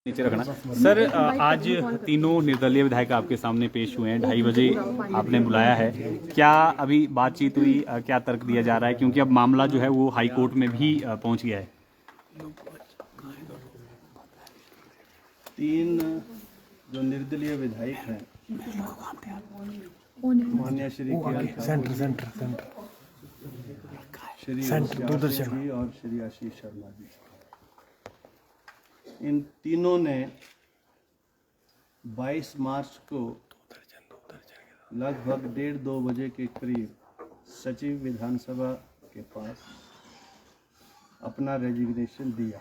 नीचे रखना। सर आज तीनों निर्दलीय विधायक आपके सामने पेश हुए हैं, 2:30 बजे आपने बुलाया है। क्या अभी बातचीत हुई, क्या तर्क दिया जा रहा है, क्योंकि अब मामला जो है वो हाई कोर्ट में भी पहुंच गया है? तीन जो निर्दलीय विधायक हैं, माननीय श्री दूरदर्शन जी और श्री आशीष शर्मा जी, इन तीनों ने 22 मार्च को लगभग 1:30-2 बजे के करीब सचिव विधानसभा के पास अपना रेजिग्नेशन दिया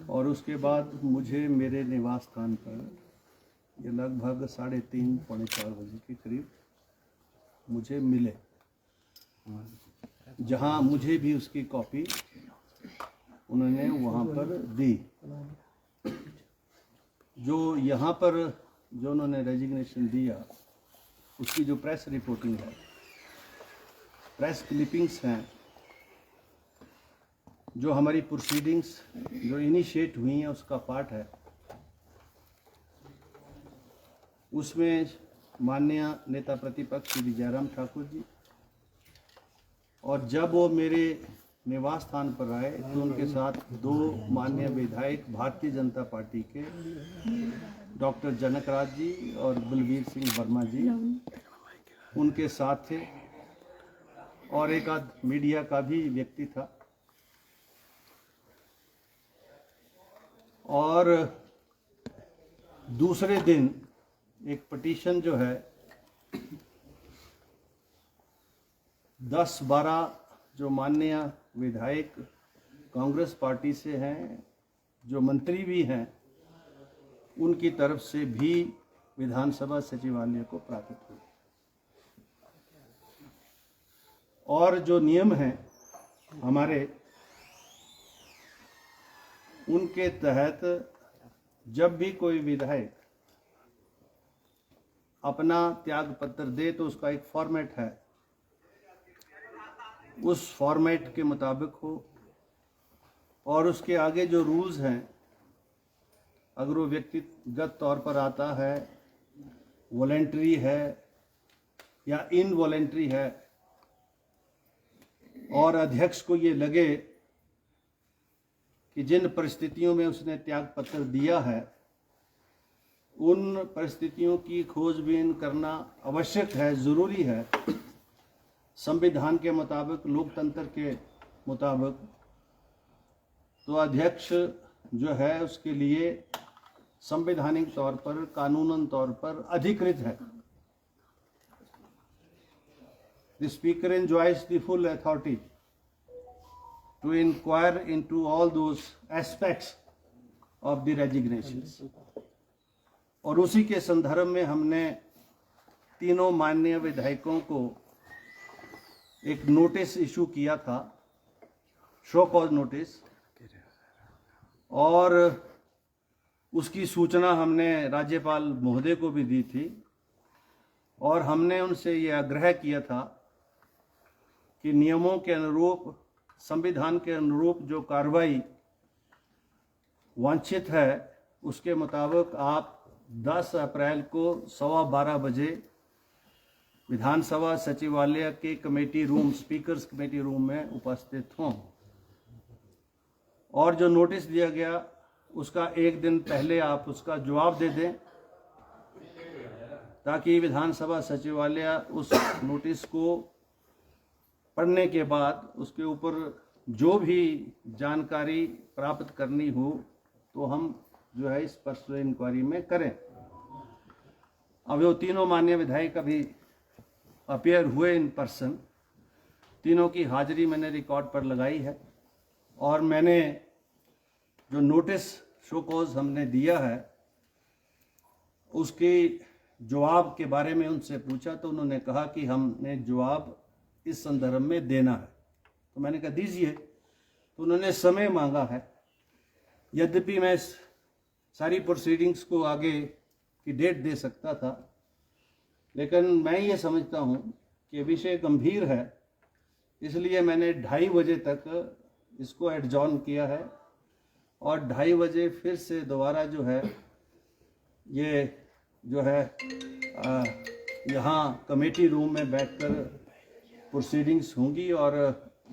और उसके बाद मुझे मेरे निवास स्थान पर ये लगभग 3:30-4 बजे के करीब मुझे मिले, जहां मुझे भी उसकी कॉपी उन्होंने वहाँ पर दी। जो यहाँ पर जो उन्होंने रेजिग्नेशन दिया उसकी जो प्रेस रिपोर्टिंग है, प्रेस क्लिपिंग्स हैं, जो हमारी प्रोसीडिंग्स जो इनिशिएट हुई हैं उसका पार्ट है। उसमें माननीय नेता प्रतिपक्ष श्री जयराम ठाकुर जी, और जब वो मेरे निवास स्थान पर आए तो उनके साथ 2 माननीय विधायक भारतीय जनता पार्टी के डॉक्टर जनक राज जी और बलवीर सिंह वर्मा जी उनके साथ थे, और एक आध मीडिया का भी व्यक्ति था। और दूसरे दिन एक पिटीशन जो है 10-12 जो माननीय विधायक कांग्रेस पार्टी से हैं, जो मंत्री भी हैं, उनकी तरफ से भी विधानसभा सचिवालय को प्राप्त हुई। और जो नियम हैं हमारे, उनके तहत जब भी कोई विधायक अपना त्याग पत्र दे तो उसका एक फॉर्मेट है, उस फॉर्मेट के मुताबिक हो, और उसके आगे जो रूल्स हैं, अगर वो व्यक्तिगत तौर पर आता है, वॉलेंट्री है या इनवॉलेंट्री है, और अध्यक्ष को ये लगे कि जिन परिस्थितियों में उसने त्याग पत्र दिया है उन परिस्थितियों की खोजबीन करना आवश्यक है, ज़रूरी है, संविधान के मुताबिक, लोकतंत्र के मुताबिक, तो अध्यक्ष जो है उसके लिए संवैधानिक तौर पर, कानूनन तौर पर अधिकृत है। The speaker enjoys the full authority to inquire into all those aspects of the resignations। और उसी के संदर्भ में हमने तीनों माननीय विधायकों को एक नोटिस इशू किया था, शो कॉज नोटिस, और उसकी सूचना हमने राज्यपाल महोदय को भी दी थी, और हमने उनसे ये आग्रह किया था कि नियमों के अनुरूप, संविधान के अनुरूप जो कार्रवाई वांछित है उसके मुताबिक आप 10 अप्रैल को 12:15 बजे विधानसभा सचिवालय के committee room, speakers committee room में उपस्थित हों। और जो नोटिस दिया गया उसका एक दिन पहले आप उसका जवाब दे दें, ताकि विधानसभा सचिवालय उस नोटिस को पढ़ने के बाद उसके ऊपर जो भी जानकारी प्राप्त करनी हो तो हम जो है इस पर्सनल इंक्वायरी में करें। अब वो तीनों माननीय विधायक अभी अपीयर हुए इन पर्सन, तीनों की हाजिरी मैंने रिकॉर्ड पर लगाई है, और मैंने जो नोटिस शो कॉज हमने दिया है उसके जवाब के बारे में उनसे पूछा तो उन्होंने कहा कि हमने जवाब इस संदर्भ में देना है। तो मैंने कहा दीजिए, तो उन्होंने समय मांगा है। यद्यपि मैं सारी प्रोसीडिंग्स को आगे की डेट दे सकता था, लेकिन मैं ये समझता हूँ कि विषय गंभीर है, इसलिए मैंने 2:30 बजे तक इसको एडजॉर्न किया है और 2:30 बजे फिर से दोबारा जो है ये जो है यहाँ कमेटी रूम में बैठकर प्रोसीडिंग्स होंगी और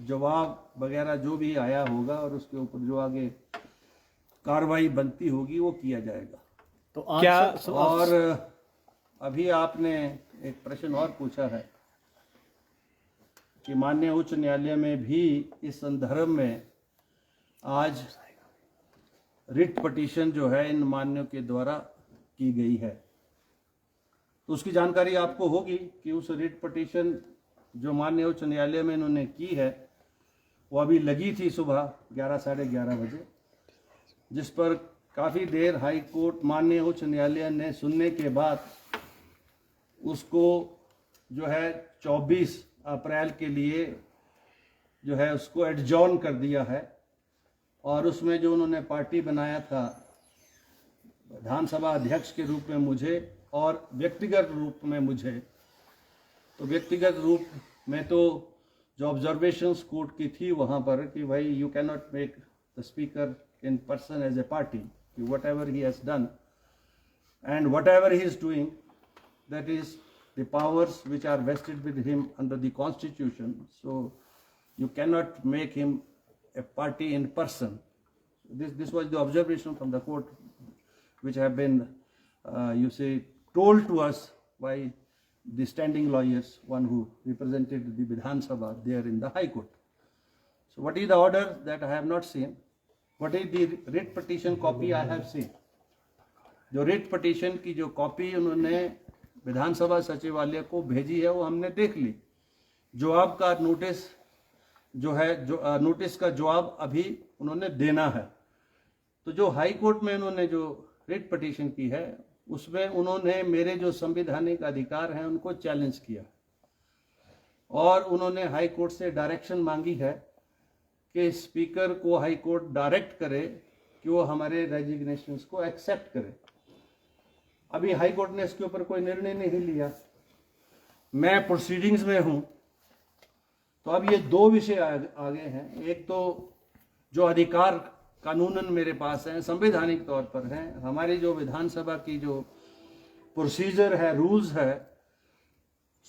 जवाब वगैरह जो भी आया होगा और उसके ऊपर जो आगे कार्रवाई बनती होगी वो किया जाएगा। तो आज क्या और अभी आपने एक प्रश्न और पूछा है कि माननीय उच्च न्यायालय में भी इस संदर्भ में आज रिट पिटीशन जो है इन मान्यों के द्वारा की गई है, तो उसकी जानकारी आपको होगी कि उस रिट पिटीशन जो माननीय उच्च न्यायालय में इन्होंने की है वो अभी लगी थी सुबह 11 साढ़े 11 बजे, जिस पर काफ़ी देर हाई कोर्ट माननीय उच्च न्यायालय ने सुनने के बाद उसको जो है 24 अप्रैल के लिए जो है उसको एडजॉर्न कर दिया है। और उसमें जो उन्होंने पार्टी बनाया था विधानसभा अध्यक्ष के रूप में मुझे और व्यक्तिगत रूप में मुझे, तो व्यक्तिगत रूप में तो जो ऑब्जर्वेशंस कोर्ट की थी वहाँ पर कि भाई you can not make the speaker in person as a party, whatever he has done and whatever he is doing that is the powers which are vested with him under the constitution, so you cannot make him a party in person. This was the observation from the court which have been you say told to us by the standing lawyers, one who represented the Vidhan Sabha there in the High Court. So what is the order that I have not seen? What is the writ petition copy I have seen? जो writ petition की जो copy उन्होंने विधानसभा सचिवालय को भेजी है वो हमने देख ली। जवाब का नोटिस जो है जो नोटिस का जवाब अभी उन्होंने देना है। तो जो हाई कोर्ट में उन्होंने जो रिट पिटीशन की है उसमें उन्होंने मेरे जो संवैधानिक अधिकार हैं उनको चैलेंज किया और उन्होंने हाई कोर्ट से डायरेक्शन मांगी है कि स्पीकर को हाई कोर्ट डायरेक्ट करे कि वो हमारे रेजिग्नेशंस को एक्सेप्ट करे। अभी हाई कोर्ट ने इसके ऊपर कोई निर्णय नहीं लिया, मैं प्रोसीडिंग्स में हूं। तो अब ये दो विषय आगे हैं। एक तो जो अधिकार कानूनन मेरे पास हैं, संवैधानिक तौर पर हैं, हमारी जो विधानसभा की जो प्रोसीजर है, रूल्स है,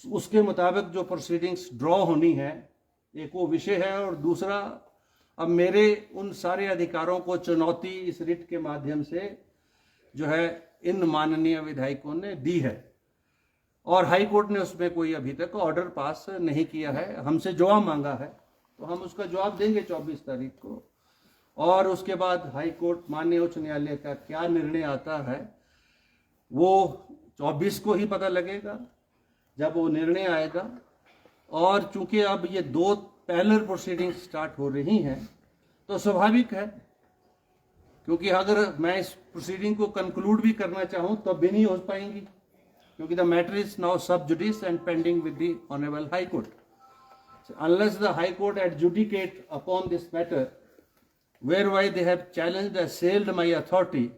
उसके मुताबिक जो प्रोसीडिंग्स ड्रॉ होनी है, एक वो विषय है। और दूसरा, अब मेरे उन सारे अधिकारों को चुनौती इस रिट के माध्यम से जो है इन माननीय विधायकों ने दी है और हाई कोर्ट ने उसमें कोई अभी तक ऑर्डर पास नहीं किया है। हमसे जवाब मांगा है तो हम उसका जवाब देंगे 24 तारीख को, और उसके बाद हाई कोर्ट माननीय उच्च न्यायालय का क्या निर्णय आता है वो 24 को ही पता लगेगा जब वो निर्णय आएगा। और चूंकि अब ये दो पैरेलल प्रोसीडिंग स्टार्ट हो रही हैं तो स्वाभाविक है, क्योंकि अगर मैं इस प्रोसीडिंग को कंक्लूड भी करना चाहूं तो भी नहीं हो पाएंगी, क्योंकि द मैटर इज नाउ सब जुडिस and pending with the honourable high court. Unless the high court adjudicate upon this matter whereby they have challenged assailed my authority,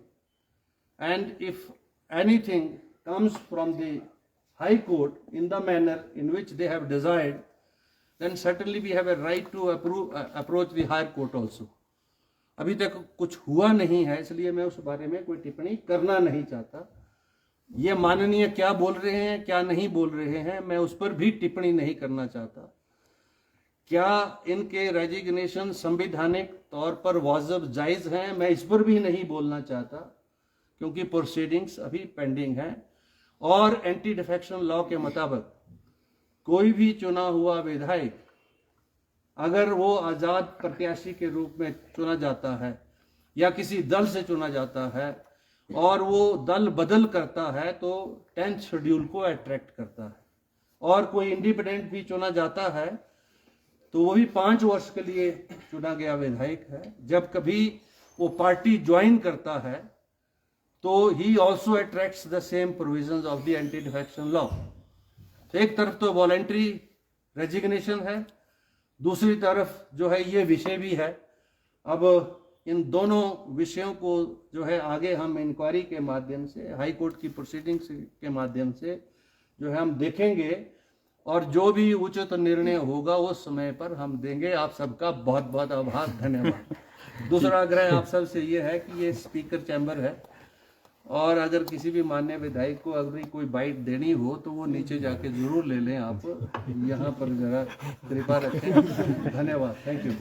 and if anything comes from the high court in the manner in which they have desired, then certainly we have a right to approach the higher court also. अभी तक कुछ हुआ नहीं है, इसलिए मैं उस बारे में कोई टिप्पणी करना नहीं चाहता। ये माननीय क्या बोल रहे हैं क्या नहीं बोल रहे हैं मैं उस पर भी टिप्पणी नहीं करना चाहता। क्या इनके रेजिग्नेशन संवैधानिक तौर पर वाजिब जायज़ हैं, मैं इस पर भी नहीं बोलना चाहता, क्योंकि प्रोसीडिंग्स अभी पेंडिंग हैं। और एंटी डिफेक्शन लॉ के मुताबिक कोई भी चुना हुआ विधायक अगर वो आज़ाद प्रत्याशी के रूप में चुना जाता है या किसी दल से चुना जाता है और वो दल बदल करता है तो 10th शेड्यूल को अट्रैक्ट करता है। और कोई इंडिपेंडेंट भी चुना जाता है तो वो भी 5 वर्ष के लिए चुना गया विधायक है। जब कभी वो पार्टी ज्वाइन करता है तो he also attracts the same provisions of the anti defection law. एक तरफ तो वॉलेंट्री रेजिग्नेशन है, दूसरी तरफ जो है ये विषय भी है। अब इन दोनों विषयों को जो है आगे हम इंक्वायरी के माध्यम से, हाई कोर्ट की प्रोसीडिंग्स के माध्यम से जो है हम देखेंगे और जो भी उचित निर्णय होगा उस समय पर हम देंगे। आप सबका बहुत बहुत आभार, धन्यवाद। दूसरा आग्रह आप सब से ये है कि ये स्पीकर चैम्बर है, और अगर किसी भी माननीय विधायक को अगर कोई बाइट देनी हो तो वो नीचे जाके जरूर ले लें। आप यहाँ पर जरा कृपा रखें। धन्यवाद, थैंक यू।